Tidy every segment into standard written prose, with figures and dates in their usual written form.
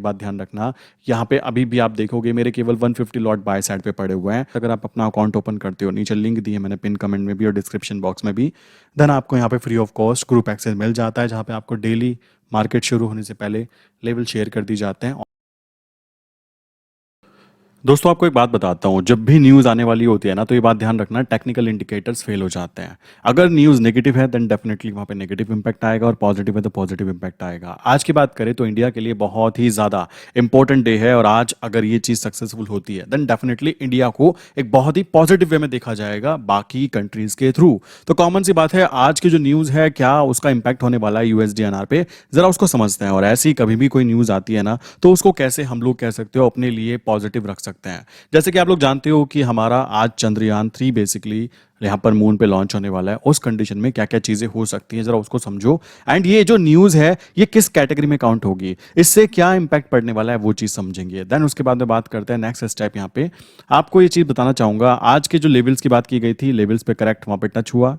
बात ध्यान रखना, यहाँ पे अभी भी आप देखोगे मेरे केवल 150 लॉट बाय साइड पे पड़े हुए हैं। अगर आप अपना अकाउंट ओपन करते हो, नीचे लिंक दी है मैंने पिन कमेंट में भी और डिस्क्रिप्शन बॉक्स में भी, देन आपको यहाँ पे free of cost group access मिल जाता है, जहाँ पे आपको डेली मार्केट शुरू होने से पहले लेवल शेयर कर दी जाते हैं। दोस्तों आपको एक बात बताता हूँ, जब भी न्यूज़ आने वाली होती है ना, तो ये बात ध्यान रखना, टेक्निकल इंडिकेटर्स फेल हो जाते हैं। अगर न्यूज़ नेगेटिव है देन डेफिनेटली वहाँ पे नेगेटिव इंपैक्ट आएगा, और पॉजिटिव है तो पॉजिटिव इंपैक्ट आएगा। आज की बात करें तो इंडिया के लिए बहुत ही ज़्यादा इंपॉर्टेंट डे है, और आज अगर ये चीज़ सक्सेसफुल होती है देन डेफिनेटली इंडिया को एक बहुत ही पॉजिटिव वे में देखा जाएगा बाकी कंट्रीज़ के थ्रू। तो कॉमन सी बात है, आज की जो न्यूज़ है क्या उसका इंपैक्ट होने वाला है यूएसडीएनआर पे, ज़रा उसको समझते हैं। और ऐसी कभी भी कोई न्यूज़ आती है ना, तो उसको कैसे हम लोग कह सकते हो अपने लिए पॉजिटिव रख सकते हैं। जैसे कि आप लोग जानते हो कि हमारा आज चंद्रयान 3 बेसिकली यहाँ पर मून पे लॉन्च होने वाला है। उस कंडीशन में क्या क्या चीज़ें हो सकती हैं, जरा उसको समझो। एंड ये जो न्यूज़ है ये किस कैटेगरी में काउंट होगी, इससे क्या इंपैक्ट पड़ने वाला है, वो चीज़ समझेंगे। देन उसके बाद में बात करते हैं नेक्स्ट स्टेप। यहाँ पे आपको ये चीज़ बताना चाहूँगा, आज के जो लेवल्स की बात की गई थी, लेवल्स पे करेक्ट वहाँ पे टच हुआ।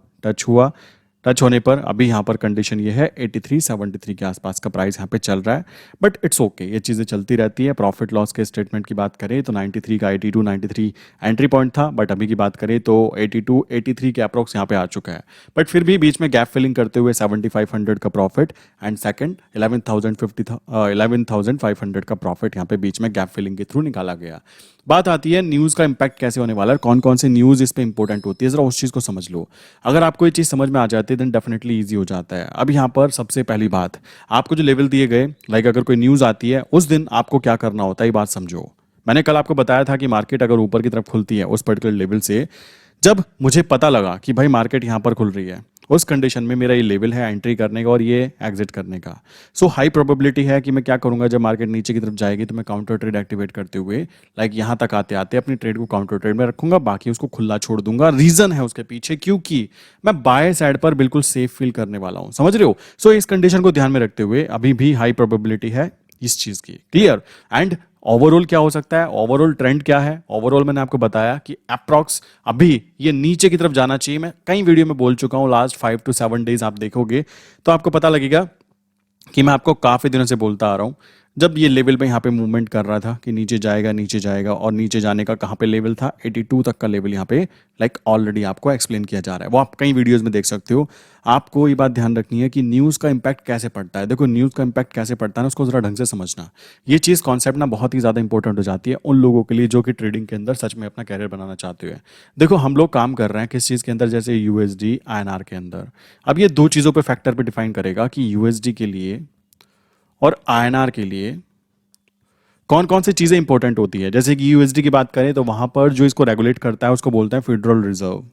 टच होने पर अभी यहाँ पर कंडीशन ये है 83-73 के आसपास का प्राइस यहाँ पे चल रहा है। बट इट्स ओके, ये चीज़ें चलती रहती है। प्रॉफिट लॉस के स्टेटमेंट की बात करें तो 93 का 82-93 एंट्री पॉइंट था, बट अभी की बात करें तो 82-83 के अप्रोक्स यहाँ पे आ चुका है। बट फिर भी बीच में गैप फिलिंग करते हुए 7500 का प्रॉफिट, एंड सेकंड 11,500 का प्रॉफिट यहाँ पे बीच में गैप फिलिंग के थ्रू निकाला गया। बात आती है न्यूज़ का इंपैक्ट कैसे होने वाला है, कौन कौन सी न्यूज़ इस पे इंपॉर्टेंट होती है, जरा उस चीज़ को समझ लो। अगर आपको ये चीज़ समझ में आ जाती है देन डेफिनेटली ईजी हो जाता है। अब यहाँ पर सबसे पहली बात, आपको जो लेवल दिए गए, लाइक अगर कोई न्यूज़ आती है उस दिन आपको क्या करना होता है, ये बात समझो। मैंने कल आपको बताया था कि मार्केट अगर ऊपर की तरफ खुलती है उस पर्टिकुलर लेवल से, जब मुझे पता लगा कि भाई मार्केट यहाँ पर खुल रही है, उस कंडीशन में मेरा ये लेवल है एंट्री करने का और ये एग्जिट करने का। सो हाई प्रोबेबिलिटी है कि मैं क्या करूंगा, जब मार्केट नीचे की तरफ जाएगी तो मैं काउंटर ट्रेड एक्टिवेट करते हुए लाइक यहाँ तक आते आते अपनी ट्रेड को काउंटर ट्रेड में रखूंगा, बाकी उसको खुला छोड़ दूंगा। रीजन है उसके पीछे, क्योंकि मैं बाय साइड पर बिल्कुल सेफ फील करने वाला हूं, समझ रहे हो। सो इस कंडीशन को ध्यान में रखते हुए अभी भी हाई प्रोबेबिलिटी है इस चीज की, क्लियर। एंड ओवरऑल क्या हो सकता है, ओवरऑल ट्रेंड क्या है, ओवरऑल मैंने आपको बताया कि अप्रॉक्स अभी ये नीचे की तरफ जाना चाहिए। मैं कई वीडियो में बोल चुका हूं, लास्ट 5 to 7 डेज आप देखोगे तो आपको पता लगेगा कि मैं आपको काफी दिनों से बोलता आ रहा हूं, जब ये लेवल पे यहाँ पे मूवमेंट कर रहा था कि नीचे जाएगा नीचे जाएगा, और नीचे जाने का कहाँ पे लेवल था, 82 तक का लेवल यहाँ पे लाइक ऑलरेडी आपको एक्सप्लेन किया जा रहा है, वो आप कई वीडियोस में देख सकते हो। आपको ये बात ध्यान रखनी है कि न्यूज़ का इंपैक्ट कैसे पड़ता है। देखो न्यूज़ का इंपैक्ट कैसे पड़ता है ना, उसको जरा ढंग से समझना। ये चीज़ कॉन्सेप्ट ना बहुत ही ज़्यादा इंपॉर्टेंट हो जाती है उन लोगों के लिए जो कि ट्रेडिंग के अंदर सच में अपना कैरियर बनाना चाहते हुए। देखो हम लोग काम कर रहे हैं किस चीज़ के अंदर, जैसे यूएसडी आईएनआर के अंदर। अब ये दो चीज़ों पे फैक्टर पे डिफाइन करेगा कि यूएसडी के लिए और आईएनआर के लिए कौन कौन सी चीजें इंपॉर्टेंट होती है। जैसे कि यूएसडी की बात करें तो वहां पर जो इसको रेगुलेट करता है उसको बोलते हैं फेडरल रिजर्व।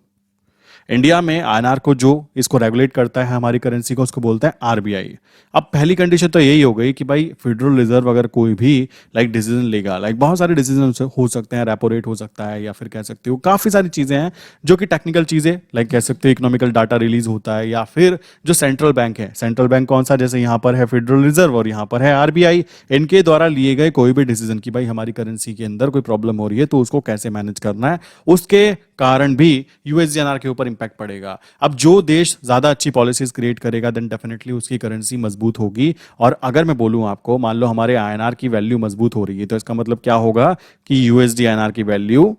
इंडिया में आईएनआर को जो इसको रेगुलेट करता है हमारी करेंसी को, उसको बोलते हैं आरबीआई। अब पहली कंडीशन तो यही हो गई कि भाई फेडरल रिजर्व अगर कोई भी लाइक डिसीजन लेगा, लाइक बहुत सारे डिसीजन हो सकते हैं, रेपो रेट हो सकता है, या फिर कह सकते हो काफी सारी चीजें हैं जो कि टेक्निकल चीजें, लाइक कह सकते हो इकोनॉमिकल डाटा रिलीज होता है, या फिर जो सेंट्रल बैंक है, सेंट्रल बैंक कौन सा, जैसे यहाँ पर है फेडरल रिजर्व और यहाँ पर है आरबीआई, इनके द्वारा लिए गए कोई भी डिसीजन कि भाई हमारी करेंसी के अंदर कोई प्रॉब्लम हो रही है तो उसको कैसे मैनेज करना है, उसके कारण भी यूएसडीएनआर के ऊपर इंपैक्ट पड़ेगा। अब जो देश ज्यादा अच्छी पॉलिसीज क्रिएट करेगा देन डेफिनेटली उसकी करेंसी मजबूत होगी। और अगर मैं बोलूं आपको, मान लो हमारे आईएनआर की वैल्यू मजबूत हो रही है, तो इसका मतलब क्या होगा कि यूएसडी आईएनआर की वैल्यू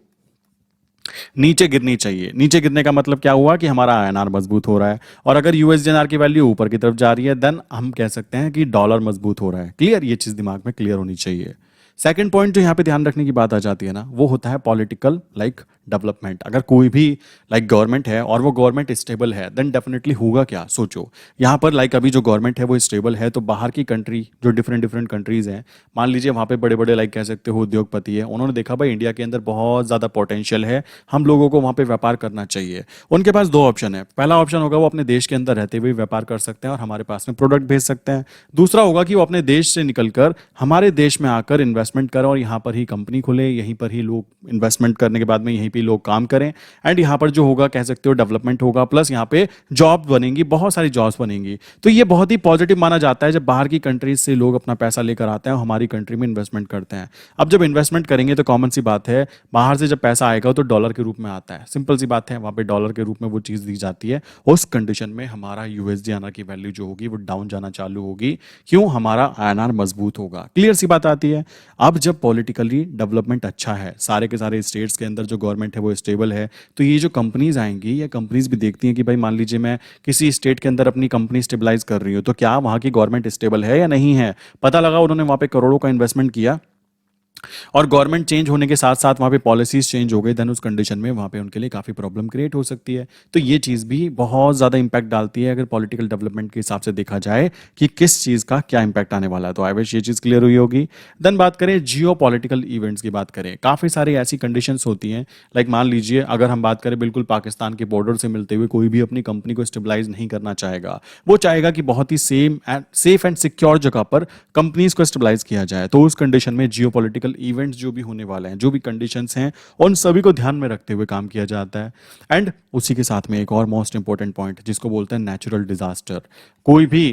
नीचे गिरनी चाहिए। नीचे गिरने का मतलब क्या हुआ कि हमारा आईएनआर मजबूत हो रहा है, और अगर यूएसडीएनआर की वैल्यू ऊपर की तरफ जा रही है देन हम कह सकते हैं कि डॉलर मजबूत हो रहा है। क्लियर, ये चीज दिमाग में क्लियर होनी चाहिए। सेकंड पॉइंट जो यहाँ पे ध्यान रखने की बात आ जाती है ना, वो होता है पॉलिटिकल लाइक डेवलपमेंट। अगर कोई भी लाइक गवर्नमेंट है और वो गवर्नमेंट स्टेबल है देन डेफिनेटली होगा क्या, सोचो। यहाँ पर लाइक अभी जो गवर्नमेंट है वो स्टेबल है, तो बाहर की कंट्री जो डिफरेंट डिफरेंट कंट्रीज हैं, मान लीजिए वहाँ पे बड़े बड़े लाइक कह सकते हो उद्योगपति है, उन्होंने देखा भाई इंडिया के अंदर बहुत ज़्यादा पोटेंशियल है, हम लोगों को वहाँ पे व्यापार करना चाहिए। उनके पास दो ऑप्शन है, पहला ऑप्शन होगा वो अपने देश के अंदर रहते हुए व्यापार कर सकते हैं और हमारे पास में प्रोडक्ट भेज सकते हैं। दूसरा होगा कि वो अपने देश से निकलकर हमारे देश में आकर इन्वेस्ट इन्वेस्टमेंट करें और यहाँ पर ही कंपनी खोले, यहीं पर ही लोग इन्वेस्टमेंट करने के बाद में यहीं पे लोग काम करें, एंड यहाँ पर जो होगा कह सकते हो डेवलपमेंट होगा, प्लस यहाँ पे जॉब बनेंगी, बहुत सारी जॉब्स बनेंगी। तो ये बहुत ही पॉजिटिव माना जाता है जब बाहर की कंट्रीज से लोग अपना पैसा लेकर आते हैं और हमारी कंट्री में इन्वेस्टमेंट करते हैं। अब जब इन्वेस्टमेंट करेंगे तो कॉमन सी बात है, बाहर से जब पैसा आएगा तो डॉलर के रूप में आता है, सिंपल सी बात है, वहाँ पे डॉलर के रूप में वो चीज़ दी जाती है। उस कंडीशन में हमारा यूएसडी आईएनआर की वैल्यू जो होगी वो डाउन जाना चालू होगी। क्यों? हमारा आईएनआर मजबूत होगा। क्लियर सी बात आती है। अब जब पॉलिटिकली डेवलपमेंट अच्छा है, सारे के सारे स्टेट्स के अंदर जो गवर्नमेंट है वो स्टेबल है, तो ये जो कंपनीज आएंगी, ये कंपनीज भी देखती हैं कि भाई मान लीजिए मैं किसी स्टेट के अंदर अपनी कंपनी स्टेबलाइज कर रही हूँ, तो क्या वहाँ की गवर्नमेंट स्टेबल है या नहीं है। पता लगा उन्होंने वहाँ पे करोड़ों का इन्वेस्टमेंट किया और गवर्नमेंट चेंज होने के साथ साथ वहाँ पे पॉलिसीज चेंज हो गई, देन उस कंडीशन में वहाँ पे उनके लिए काफ़ी प्रॉब्लम क्रिएट हो सकती है। तो ये चीज़ भी बहुत ज़्यादा इंपैक्ट डालती है अगर पॉलिटिकल डेवलपमेंट के हिसाब से देखा जाए कि किस चीज़ का क्या इंपैक्ट आने वाला है। तो आई विश ये चीज़ क्लियर हुई होगी। देन बात करें जियो पॉलिटिकल इवेंट्स की, बात करें काफ़ी सारी ऐसी कंडीशंस होती हैं, लाइक मान लीजिए अगर हम बात करें बिल्कुल पाकिस्तान के बॉर्डर से मिलते हुए कोई भी अपनी कंपनी को स्टेबलाइज नहीं करना चाहेगा, वो चाहेगा कि बहुत ही सेफ एंड सिक्योर जगह पर कंपनीज को स्टेबलाइज किया जाए। तो उस कंडीशन में जियो पॉलिटिकल इवेंट्स जो भी होने वाले हैं, जो भी कंडीशंस हैं, उन सभी को ध्यान में रखते हुए काम किया जाता है। एंड उसी के साथ में एक और मोस्ट इंपॉर्टेंट पॉइंट जिसको बोलते हैं नेचुरल डिजास्टर। कोई भी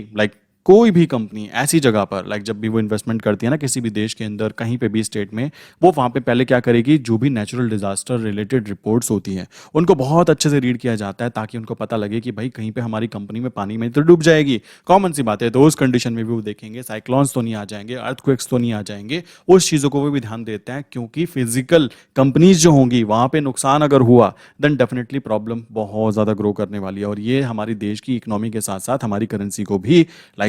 कोई भी कंपनी ऐसी जगह पर जब भी वो इन्वेस्टमेंट करती है ना किसी भी देश के अंदर, कहीं पे भी स्टेट में, वो वहाँ पे पहले क्या करेगी, जो भी नेचुरल डिजास्टर रिलेटेड रिपोर्ट्स होती हैं उनको बहुत अच्छे से रीड किया जाता है, ताकि उनको पता लगे कि भाई कहीं पे हमारी कंपनी में पानी में तो डूब जाएगी, कॉमन सी बात है। तो उस कंडीशन में भी वो देखेंगे साइक्लोन्स तो नहीं आ जाएंगे, अर्थक्वेक्स तो नहीं आ जाएंगे, उस चीज़ों को वो भी ध्यान देते हैं, क्योंकि फिजिकल कंपनीज जो होंगी वहाँ पे नुकसान अगर हुआ देन डेफिनेटली प्रॉब्लम बहुत ज़्यादा ग्रो करने वाली है, और ये हमारी देश की इकोनॉमी के साथ साथ हमारी करेंसी को भी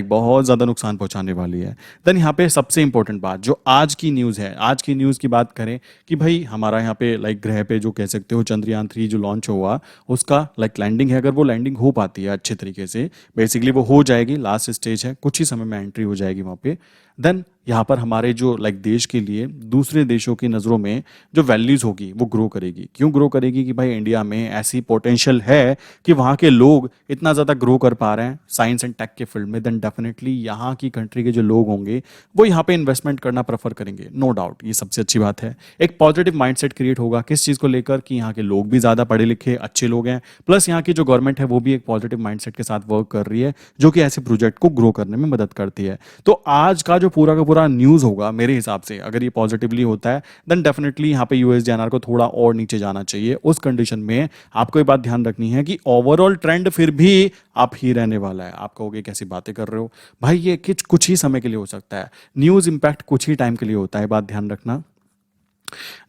बहुत ज़्यादा नुकसान पहुंचाने वाली है। देन यहाँ पे सबसे इंपॉर्टेंट बात जो आज की न्यूज़ है, आज की न्यूज़ की बात करें कि भाई हमारा यहाँ पे ग्रह पे जो कह सकते हो चंद्रयान 3 जो लॉन्च हुआ उसका लैंडिंग है, अगर वो लैंडिंग हो पाती है अच्छे तरीके से, बेसिकली वो हो जाएगी, लास्ट स्टेज है, कुछ ही समय में एंट्री हो जाएगी वहाँ पे। देन यहाँ पर हमारे जो देश के लिए दूसरे देशों की नज़रों में जो वैल्यूज़ होगी वो ग्रो करेगी। क्यों ग्रो करेगी? कि भाई इंडिया में ऐसी पोटेंशियल है कि वहाँ के लोग इतना ज़्यादा ग्रो कर पा रहे हैं साइंस एंड टेक के फील्ड में, देन डेफिनेटली यहाँ की कंट्री के जो लोग होंगे वो यहाँ पे इन्वेस्टमेंट करना प्रेफर करेंगे, नो डाउट, ये सबसे अच्छी बात है। एक पॉजिटिव माइंडसेट क्रिएट होगा किस चीज़ को लेकर, कि यहाँ के लोग भी ज़्यादा पढ़े लिखे अच्छे लोग हैं, प्लस यहाँ की जो गवर्नमेंट है वो भी एक पॉजिटिव माइंडसेट के साथ वर्क कर रही है, जो कि ऐसे प्रोजेक्ट को ग्रो करने में मदद करती है। तो आज का जो पूरा का पूरा न्यूज़ होगा मेरे हिसाब से, अगर ये पॉजिटिवली होता है देन डेफिनेटली यहाँ पे यूएसडी आईएनआर को थोड़ा और नीचे जाना चाहिए। उस कंडीशन में आपको ये बात ध्यान रखनी है कि ओवरऑल ट्रेंड फिर भी आप ही रहने वाला है। आप कहोगे कैसी बातें कर रहे हो भाई, ये कुछ ही समय के लिए हो सकता है, न्यूज़ इंपैक्ट कुछ ही टाइम के लिए होता है, बात ध्यान रखना।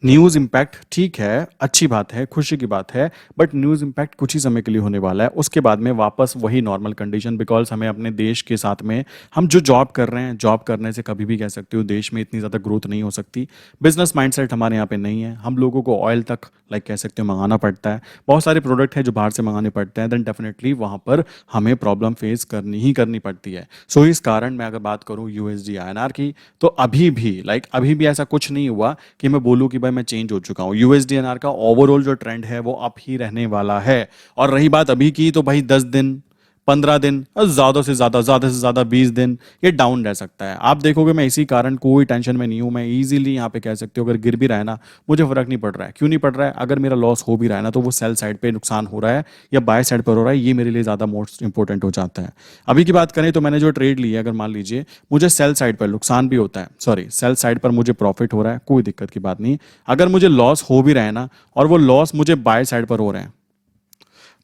न्यूज़ इम्पैक्ट ठीक है, अच्छी बात है, खुशी की बात है, बट न्यूज़ इम्पैक्ट कुछ ही समय के लिए होने वाला है, उसके बाद में वापस वही नॉर्मल कंडीशन, बिकॉज हमें अपने देश के साथ में हम जो जॉब कर रहे हैं, जॉब करने से कभी भी कह सकते हो देश में इतनी ज़्यादा ग्रोथ नहीं हो सकती। बिजनेस माइंडसेट हमारे यहाँ पे नहीं है, हम लोगों को ऑयल तक कह सकते हो मंगाना पड़ता है, बहुत सारे प्रोडक्ट हैं जो बाहर से मंगाने पड़ते हैं, देन डेफिनेटली वहाँ पर हमें प्रॉब्लम फेस करनी पड़ती है। सो इस कारण मैं अगर बात करूँ यूएसडी आईएनआर की, तो अभी भी ऐसा कुछ नहीं हुआ कि मैं बोलूँ कि भाई मैं चेंज हो चुका हूँ। यूएसडी आईएनआर का ओवरऑल जो ट्रेंड है वो अप ही रहने वाला है। और रही बात अभी की, तो भाई 10 दिन 15 दिन ज़्यादा से ज़्यादा 20 दिन ये डाउन रह सकता है। आप देखोगे मैं इसी कारण कोई टेंशन में नहीं हूँ, मैं इजीली यहाँ पे कह सकते हो अगर गिर भी रहा है ना मुझे फर्क नहीं पड़ रहा है। क्यों नहीं पड़ रहा है? अगर मेरा लॉस हो भी रहा है ना तो वो सेल साइड पे नुकसान हो रहा है या बाय साइड पर हो रहा है, ये मेरे लिए ज़्यादा मोस्ट इंपॉर्टेंट हो जाता है। अभी की बात करें तो मैंने जो ट्रेड ली है, अगर मान लीजिए मुझे सेल साइड पर नुकसान भी होता है, सॉरी सेल साइड पर मुझे प्रॉफिट हो रहा है, कोई दिक्कत की बात नहीं। अगर मुझे लॉस हो भी रहा है ना और वो लॉस मुझे बाय साइड पर हो रहे हैं,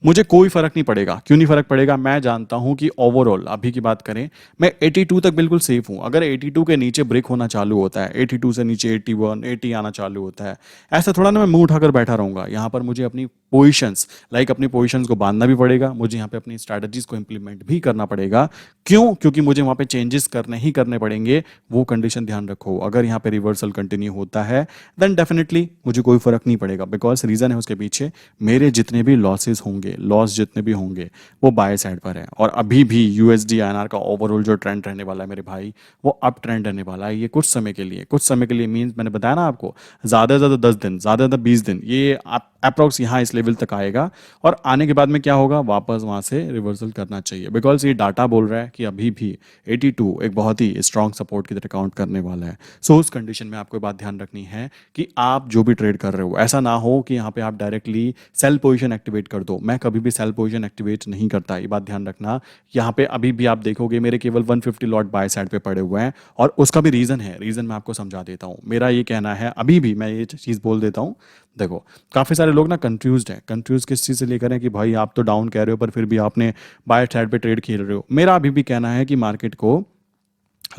मुझे कोई फर्क नहीं पड़ेगा। क्यों नहीं फर्क पड़ेगा? मैं जानता हूं कि ओवरऑल अभी की बात करें मैं 82 तक बिल्कुल सेफ हूं। अगर 82 के नीचे ब्रेक होना चालू होता है, 82 से नीचे 81 80 आना चालू होता है, ऐसा थोड़ा ना मैं मुंह उठाकर बैठा रहूंगा। यहां पर मुझे अपनी अपनी पोजीशंस को बांधना भी पड़ेगा, मुझे यहाँ पे अपनी स्ट्रैटेजीज को इंप्लीमेंट भी करना पड़ेगा। क्यों? क्योंकि मुझे वहां पे चेंजेस करने ही करने पड़ेंगे। वो कंडीशन ध्यान रखो, अगर यहाँ पे रिवर्सल कंटिन्यू होता है देन डेफिनेटली मुझे कोई फर्क नहीं पड़ेगा, बिकॉज रीजन है उसके पीछे मेरे जितने भी लॉसेस होंगे होंगे, लॉस जितने भी होंगे वो बाय साइड पर है। और अभी भी यूएसडी आईएनआर का ओवरऑल जो ट्रेंड रहने वाला है मेरे भाई, वो अप ट्रेंड रहने वाला है। ये कुछ समय के लिए, कुछ समय के लिए मीन्स मैंने बताया ना आपको, ज़्यादा से ज़्यादा 10 दिन, ज़्यादा से ज़्यादा 20 दिन, ये अप्रॉक्स यहाँ इस लेवल तक आएगा। और आने के बाद में क्या होगा, वापस वहाँ से रिवर्सल करना चाहिए, बिकॉज ये डाटा बोल रहा है कि अभी भी 82 एक बहुत ही स्ट्रॉन्ग सपोर्ट की तरह काउंट करने वाला है। सो उस कंडीशन में आपको बात ध्यान रखनी है कि आप जो भी ट्रेड कर रहे हो, ऐसा ना हो कि यहाँ पे आप डायरेक्टली सेल पोजीशन एक्टिवेट कर दो। मैं कभी भी सेल पोजीशन एक्टिवेट नहीं करता, ये बात ध्यान रखना। यहाँ पे अभी भी आप देखोगे मेरे केवल 150 लॉट बाय साइड पे पड़े हुए हैं, और उसका भी रीज़न है, रीज़न मैं आपको समझा देता हूँ। मेरा ये कहना है, अभी भी मैं ये चीज़ बोल देता हूँ। देखो, काफ़ी सारे लोग ना कंफ्यूज्ड हैं। कंफ्यूज किस चीज़ से लेकर हैं कि भाई आप तो डाउन कह रहे हो पर फिर भी आपने बाय साइड पे ट्रेड खेल रहे हो। मेरा अभी भी कहना है कि मार्केट को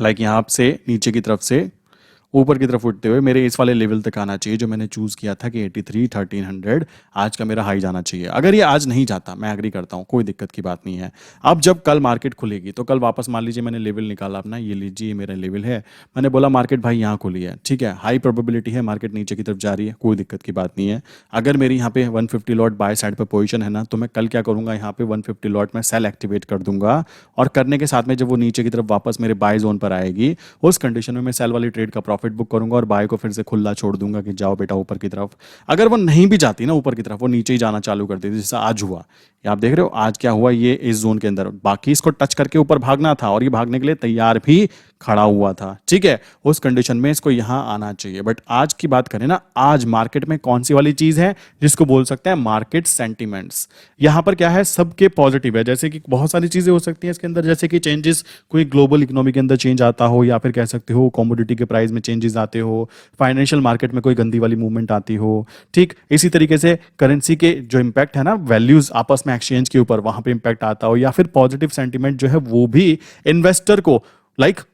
लाइक यहाँ से नीचे की तरफ से ऊपर की तरफ उठते हुए मेरे इस वाले लेवल तक आना चाहिए, जो मैंने चूज़ किया था कि 83 1300 आज का मेरा हाई जाना चाहिए। अगर ये आज नहीं जाता, मैं एग्री करता हूँ, कोई दिक्कत की बात नहीं है। अब जब कल मार्केट खुलेगी तो कल वापस मान लीजिए मैंने लेवल निकाला अपना, ये लीजिए मेरा लेवल है, मैंने बोला मार्केट भाई यहाँ खुली है, ठीक है, हाई प्रोबेबिलिटी है मार्केट नीचे की तरफ जा रही है, कोई दिक्कत की बात नहीं है। अगर मेरी यहाँ पे 150 लॉट बाय साइड पर पोजिशन है ना, तो मैं कल क्या करूँगा, यहाँ पे 150 लॉट में सेल एक्टिवेट कर दूंगा, और करने के साथ में जब वो नीचे की तरफ वापस मेरे बाय जोन पर आएगी, उस कंडीशन में मैं सेल वाली ट्रेड का प्रॉफिट बुक करूंगा और बाय को फिर से खुला छोड़ दूंगा कि जाओ बेटा ऊपर की तरफ। अगर वो नहीं भी जाती ना ऊपर की तरफ, वो नीचे ही जाना चालू कर देती, जैसा आज हुआ। ये आप देख रहे हो आज क्या हुआ, ये इस जोन के अंदर, बाकी इसको टच करके ऊपर भागना था और ये भागने के लिए तैयार भी खड़ा हुआ था, ठीक है। उस कंडीशन में इसको यहां आना चाहिए। बट आज की बात करें ना, आज मार्केट में कौन सी वाली चीज है जिसको बोल सकते हैं मार्केट सेंटिमेंट्स। यहां पर क्या है, सबके पॉजिटिव है, जैसे कि बहुत सारी चीजें हो सकती हैं इसके अंदर, जैसे कि चेंजेस, कोई ग्लोबल इकोनॉमी के अंदर चेंज आता हो, या फिर कह सकते हो कमोडिटी के प्राइस में चेंजेस आते हो, फाइनेंशियल मार्केट में कोई गंदी वाली मूवमेंट आती हो, ठीक। इसी तरीके से करेंसी के जो इंपैक्ट है ना, वैल्यूज आपस में एक्सचेंज के ऊपर, वहां पे इंपैक्ट आता हो, या फिर पॉजिटिव सेंटिमेंट जो है वो भी इन्वेस्टर को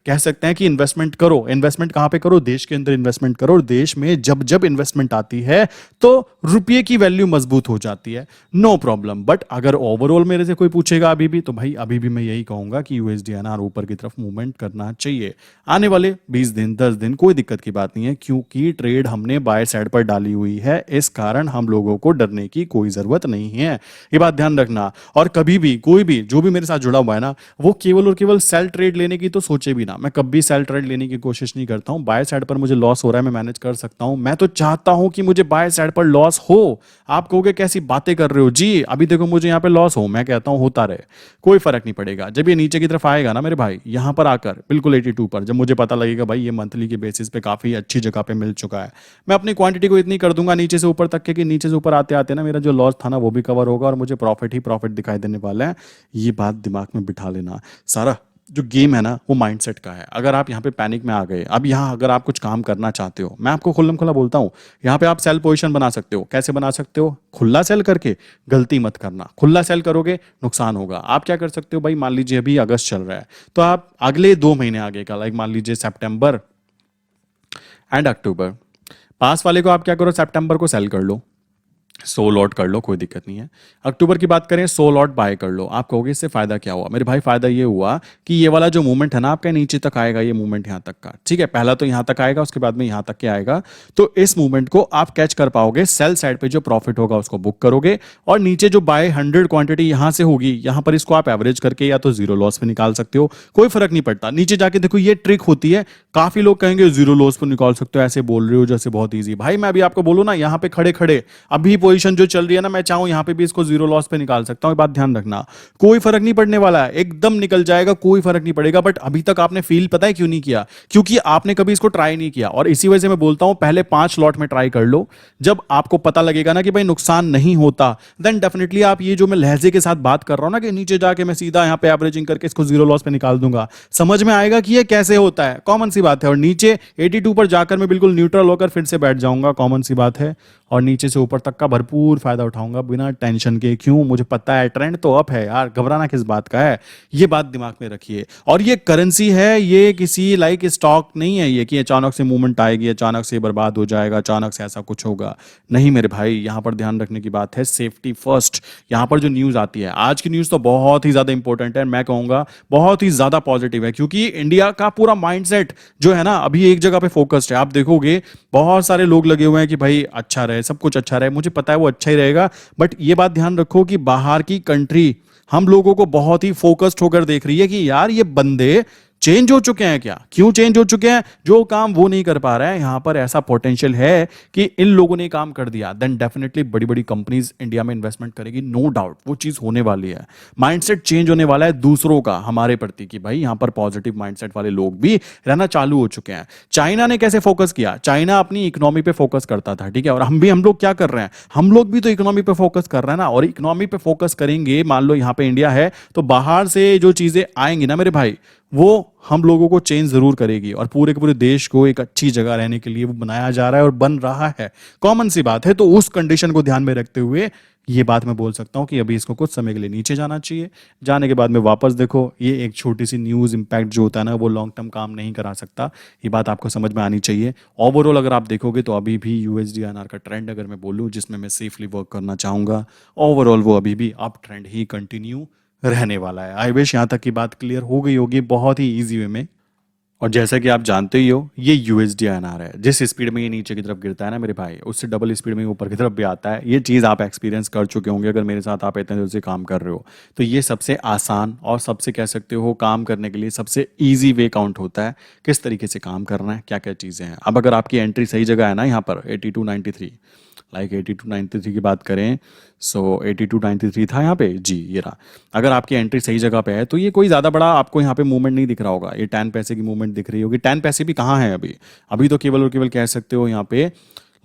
कह सकते हैं कि इन्वेस्टमेंट करो। इन्वेस्टमेंट कहां पे करो, देश के अंदर इन्वेस्टमेंट करो। और देश में जब जब इन्वेस्टमेंट आती है तो रुपये की वैल्यू मजबूत हो जाती है, नो प्रॉब्लम। बट अगर ओवरऑल मेरे से कोई पूछेगा अभी भी, तो भाई अभी भी मैं यही कहूंगा कि यूएसडीएनआर ऊपर की तरफ मूवमेंट करना चाहिए आने वाले 20 दिन 10 दिन, कोई दिक्कत की बात नहीं है, क्योंकि ट्रेड हमने बाय साइड पर डाली हुई है। इस कारण हम लोगों को डरने की कोई जरूरत नहीं है, ये बात ध्यान रखना। और कभी भी कोई भी जो भी मेरे साथ जुड़ा हुआ है ना, वो केवल और केवल सेल ट्रेड लेने की तो सोचे भी ना। मैं कभी सेल ट्रेड लेने की कोशिश नहीं करता हूं। बाय साइड पर मुझे लॉस हो रहा है, मैं मैनेज कर सकता हूं। मैं तो चाहता हूं कि मुझे बाय साइड पर लॉस हो। आप कहोगे कैसी बातें कर रहे हो जी, अभी देखो मुझे यहां पे लॉस हो, मैं कहता हूं होता रहे, कोई फर्क नहीं पड़ेगा। जब ये नीचे की तरफ आएगा ना मेरे भाई, यहां पर आकर बिल्कुल 82 पर, जब मुझे पता लगेगा भाई ये मंथली के बेसिस पे काफी अच्छी जगह पे मिल चुका है, मैं अपनी क्वांटिटी को इतनी कर दूंगा नीचे से ऊपर तक के कि नीचे से ऊपर आते आते ना मेरा जो लॉस था ना वो भी कवर होगा और मुझे प्रॉफिट ही प्रॉफिट दिखाई देने वाला है। ये बात दिमाग में बिठा लेना। सारा जो गेम है ना वो माइंडसेट का है। अगर आप यहाँ पे पैनिक में आ गए, अब यहाँ अगर आप कुछ काम करना चाहते हो, मैं आपको खुल्लम खुला बोलता हूँ, यहाँ पे आप सेल पोजीशन बना सकते हो। कैसे बना सकते हो, खुला सेल करके। गलती मत करना, खुला सेल करोगे नुकसान होगा। आप क्या कर सकते हो भाई, मान लीजिए अभी अगस्त चल रहा है, तो आप अगले 2 महीने आगे का, मान लीजिए सितंबर एंड अक्टूबर, पास वाले को आप क्या करो, सितंबर को सेल कर लो, 100 लॉट कर लो, कोई दिक्कत नहीं है। अक्टूबर की बात करें, 100 लॉट बाय कर लो। आप कहोगे इससे फायदा क्या हुआ, मेरे भाई फायदा ये हुआ कि ये वाला जो मूवमेंट है ना आपका नीचे तक आएगा, ये मूवमेंट यहाँ तक का, ठीक है, पहला तो यहाँ तक आएगा, उसके बाद में यहाँ तक के आएगा। तो इस मूवमेंट को आप कैच कर पाओगे, सेल साइड पे जो प्रॉफिट होगा उसको बुक करोगे, और नीचे जो बाय 100 क्वांटिटी यहाँ से होगी, यहाँ पर इसको आप एवरेज करके या तो जीरो लॉस पे निकाल सकते हो, कोई फर्क नहीं पड़ता। नीचे जाके देखो, ये ट्रिक होती है। काफी लोग कहेंगे जीरो लॉस पे निकाल सकते हो, ऐसे बोल रहे हो जैसे बहुत ईजी। भाई मैं अभी आपको बोलूं ना, यहाँ पे खड़े खड़े अभी पोजीशन जो चल रही है ना, मैं चाहूं यहां पे भी इसको जीरो लॉस पे निकाल सकता हूं। बात ध्यान रखना, कोई फर्क नहीं पड़ने वाला है, एकदम निकल जाएगा, कोई फर्क नहीं पड़ेगा। बट अभी तक आपने फील पता है क्यों नहीं किया, क्योंकि आपने कभी इसको ट्राई नहीं किया। और इसी वजह से मैं बोलता हूं पहले 5 लॉट में ट्राई कर लो। जब आपको पता लगेगा ना कि भाई नुकसान नहीं होता, देन डेफिनेटली आप ये जो मैं लहजे के साथ बात कर रहा हूं ना कि नीचे जाके मैं सीधा यहां पे एवरेजिंग करके इसको जीरो लॉस पे निकाल दूंगा, समझ में आएगा कि ये कैसे होता है। कॉमन सी बात है। और नीचे 82 पर जाकर मैं बिल्कुल न्यूट्रल होकर फिर से बैठ जाऊंगा, कॉमन सी बात है। और नीचे से ऊपर तक का भरपूर फायदा उठाऊंगा बिना टेंशन के। क्यों, मुझे पता है ट्रेंड तो अप है यार, घबराना किस बात का है, ये बात दिमाग में रखिए। और ये करेंसी है, ये किसी स्टॉक नहीं है ये कि अचानक से मूवमेंट आएगी, अचानक से बर्बाद हो जाएगा, अचानक से ऐसा कुछ होगा, नहीं मेरे भाई। यहां पर ध्यान रखने की बात है, सेफ्टी फर्स्ट। यहां पर जो न्यूज आती है, आज की न्यूज तो बहुत ही ज्यादा इंपॉर्टेंट है, मैं कहूंगा बहुत ही ज्यादा पॉजिटिव है, क्योंकि इंडिया का पूरा माइंडसेट जो है ना अभी एक जगह पे फोकस्ड है। आप देखोगे बहुत सारे लोग लगे हुए हैं कि भाई अच्छा रहे, सब कुछ अच्छा रहे। मुझे पता है वो अच्छा ही रहेगा, बट ये बात ध्यान रखो कि बाहर की कंट्री हम लोगों को बहुत ही फोकस्ड होकर देख रही है कि यार ये बंदे चेंज हो चुके हैं क्या, क्यों चेंज हो चुके हैं, जो काम वो नहीं कर पा रहे हैं यहां पर ऐसा पोटेंशियल है कि इन लोगों ने काम कर दिया, देन डेफिनेटली बड़ी बड़ी कंपनीज इंडिया में इन्वेस्टमेंट करेगी, नो डाउट वो चीज होने वाली है। माइंडसेट चेंज होने वाला है दूसरों का हमारे प्रति कि भाई यहां पर पॉजिटिव माइंडसेट वाले लोग भी रहना चालू हो चुके हैं। चाइना ने कैसे फोकस किया, चाइना अपनी इकोनॉमी पे फोकस करता था, ठीक है, और हम लोग क्या कर रहे हैं, हम लोग भी तो इकोनॉमी पे फोकस कर रहे हैं ना, और इकोनॉमी पे फोकस करेंगे, मान लो यहां पे इंडिया है तो बाहर से जो चीजें आएंगी ना मेरे भाई, वो हम लोगों को चेंज जरूर करेगी, और पूरे के पूरे देश को एक अच्छी जगह रहने के लिए वो बनाया जा रहा है और बन रहा है, कॉमन सी बात है। तो उस कंडीशन को ध्यान में रखते हुए ये बात मैं बोल सकता हूं कि अभी इसको कुछ समय के लिए नीचे जाना चाहिए, जाने के बाद में वापस देखो। ये एक छोटी सी न्यूज़ इंपैक्ट जो होता है ना वो लॉन्ग टर्म काम नहीं करा सकता, ये बात आपको समझ में आनी चाहिए। ओवरऑल अगर आप देखोगे तो अभी भी यूएसडी आईएनआर का ट्रेंड अगर मैं बोलूँ जिसमें मैं सेफली वर्क करना चाहूँगा, ओवरऑल वो अभी भी अप ट्रेंड ही कंटिन्यू रहने वाला है। आई विश यहाँ तक की बात क्लियर हो गई होगी बहुत ही ईजी वे में। और जैसा कि आप जानते ही हो ये यूएसडी आईएनआर है, जिस स्पीड में ये नीचे की तरफ गिरता है ना मेरे भाई, उससे डबल स्पीड में ऊपर की तरफ भी आता है। ये चीज़ आप एक्सपीरियंस कर चुके होंगे अगर मेरे साथ आप इतने देर से काम कर रहे हो। तो ये सबसे आसान और सबसे कह सकते हो काम करने के लिए सबसे ईजी वे काउंट होता है, किस तरीके से काम करना है, क्या क्या चीज़ें हैं। अब अगर आपकी एंट्री सही जगह है ना यहाँ पर 8293, लाइक 8293 की बात करें, सो 8293 था यहाँ पे जी, ये रहा। अगर आपकी एंट्री सही जगह पे है तो ये कोई ज़्यादा बड़ा आपको यहाँ पे मूवमेंट नहीं दिख रहा होगा, ये 10 पैसे की मूवमेंट दिख रही होगी। 10 पैसे भी कहाँ है अभी, अभी तो केवल और केवल कह सकते हो यहाँ पे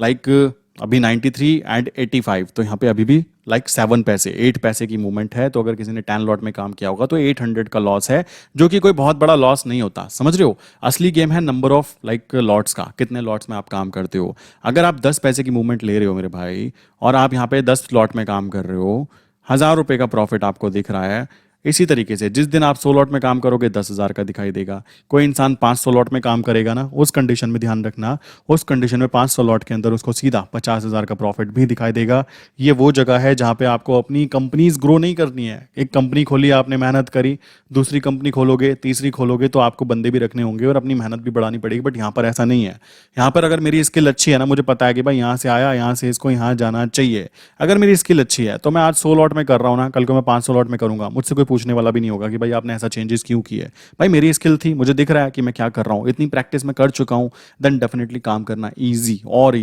लाइक अभी 93 एंड 85, तो यहाँ पे अभी भी लाइक 7 पैसे 8 पैसे की मूवमेंट है। तो अगर किसी ने 10 लॉट में काम किया होगा तो 800 का लॉस है, जो कि कोई बहुत बड़ा लॉस नहीं होता, समझ रहे हो। असली गेम है नंबर ऑफ लाइक लॉट्स का, कितने लॉट्स में आप काम करते हो। अगर आप 10 पैसे की मूवमेंट ले रहे हो मेरे भाई और आप यहाँ पे 10 लॉट में काम कर रहे हो, 1,000 रुपये का प्रॉफिट आपको दिख रहा है। इसी तरीके से जिस दिन आप 100 लॉट में काम करोगे 10,000 का दिखाई देगा। कोई इंसान 500 लॉट में काम करेगा ना, उस कंडीशन में ध्यान रखना, उस कंडीशन में 500 लॉट के अंदर उसको सीधा 50,000 का प्रॉफिट भी दिखाई देगा। ये वो जगह है जहाँ पे आपको अपनी कंपनीज ग्रो नहीं करनी है। एक कंपनी खोली, आपने मेहनत करी, दूसरी कंपनी खोलोगे, तीसरी खोलोगे, तो आपको बंदे भी रखने होंगे और अपनी मेहनत भी बढ़ानी पड़ेगी। बट यहाँ पर ऐसा नहीं है। यहाँ पर अगर मेरी स्किल अच्छी है ना, मुझे पता है कि भाई यहाँ से आया, यहाँ से इसको यहाँ जाना चाहिए, अगर मेरी स्किल अच्छी है तो मैं आज 100 लॉट में कर रहा हूँ ना, कल को मैं 500 लॉट में करूंगा, मुझसे कोई पूछने वाला भी नहीं होगा कि भाई आपने ऐसा चेंजेस क्यों किए। भाई मेरी स्किल थी, मुझे दिख रहा है कि मैं क्या कर रहा हूँ, इतनी प्रैक्टिस मैं कर चुका हूँ, देन डेफिनेटली काम करना ईजी और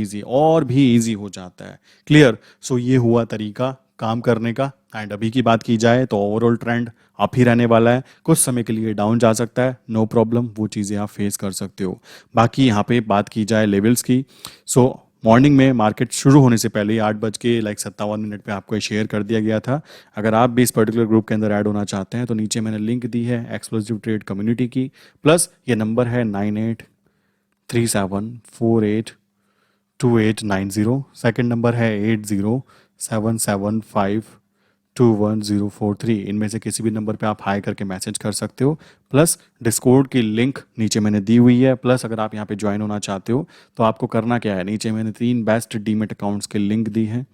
भी ईजी हो जाता है। क्लियर। सो ये हुआ तरीका काम करने का। एंड अभी की बात की जाए तो ओवरऑल ट्रेंड अप ही रहने वाला है, कुछ समय के लिए डाउन जा सकता है, नो प्रॉब्लम, वो चीज़ें आप फेस कर सकते हो। बाकी यहाँ पे बात की जाए लेवल्स की, सो मॉर्निंग में मार्केट शुरू होने से पहले ही 8:57 पे आपको शेयर कर दिया गया था। अगर आप भी इस पर्टिकुलर ग्रुप के अंदर ऐड होना चाहते हैं तो नीचे मैंने लिंक दी है एक्सक्लूसिव ट्रेड कम्युनिटी की, प्लस ये नंबर है 9837482890, सेकंड नंबर है 8077521043। इनमें से किसी भी नंबर पे आप हाई करके मैसेज कर सकते हो। प्लस डिस्कॉर्ड की लिंक नीचे मैंने दी हुई है। प्लस अगर आप यहाँ पे ज्वाइन होना चाहते हो तो आपको करना क्या है, नीचे मैंने 3 बेस्ट डीमेट अकाउंट्स के लिंक दी हैं,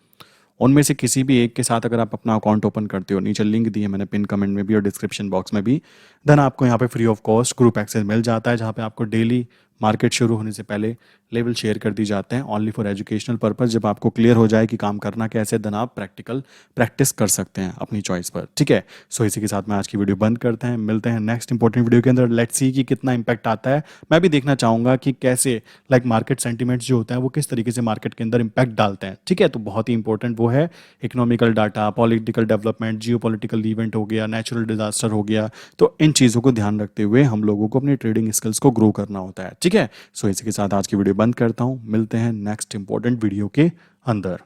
उनमें से किसी भी एक के साथ अगर आप अपना अकाउंट ओपन करते हो, नीचे लिंक दी है मैंने पिन कमेंट में भी और डिस्क्रिप्शन बॉक्स में भी, देन आपको यहाँ पे free of cost group access मिल जाता है, जहाँ पे आपको डेली मार्केट शुरू होने से पहले लेवल शेयर कर दी जाते हैं ओनली फॉर एजुकेशनल पर्पस। जब आपको क्लियर हो जाए कि काम करना कैसे, देन आप प्रैक्टिकल प्रैक्टिस कर सकते हैं अपनी चॉइस पर, ठीक है। सो इसी के साथ मैं आज की वीडियो बंद करते हैं, मिलते हैं नेक्स्ट इंपॉर्टेंट वीडियो के अंदर। लेट्स सी कि कितना इंपैक्ट आता है। मैं भी देखना चाहूँगा कि कैसे लाइक मार्केट सेंटिमेंट्स जो होता है वो किस तरीके से मार्केट के अंदर इंपैक्ट डालते हैं, ठीक है। तो बहुत ही इंपॉर्टेंट वो है economical data, political development, geopolitical event हो गया, नेचुरल डिजास्टर हो गया। तो इन चीज़ों को ध्यान रखते हुए हम लोगों को अपनी ट्रेडिंग स्किल्स को ग्रो करना होता है, ठीक है। सो इसी के साथ आज की वीडियो बंद करता हूँ, मिलते हैं नेक्स्ट इंपॉर्टेंट वीडियो के अंदर।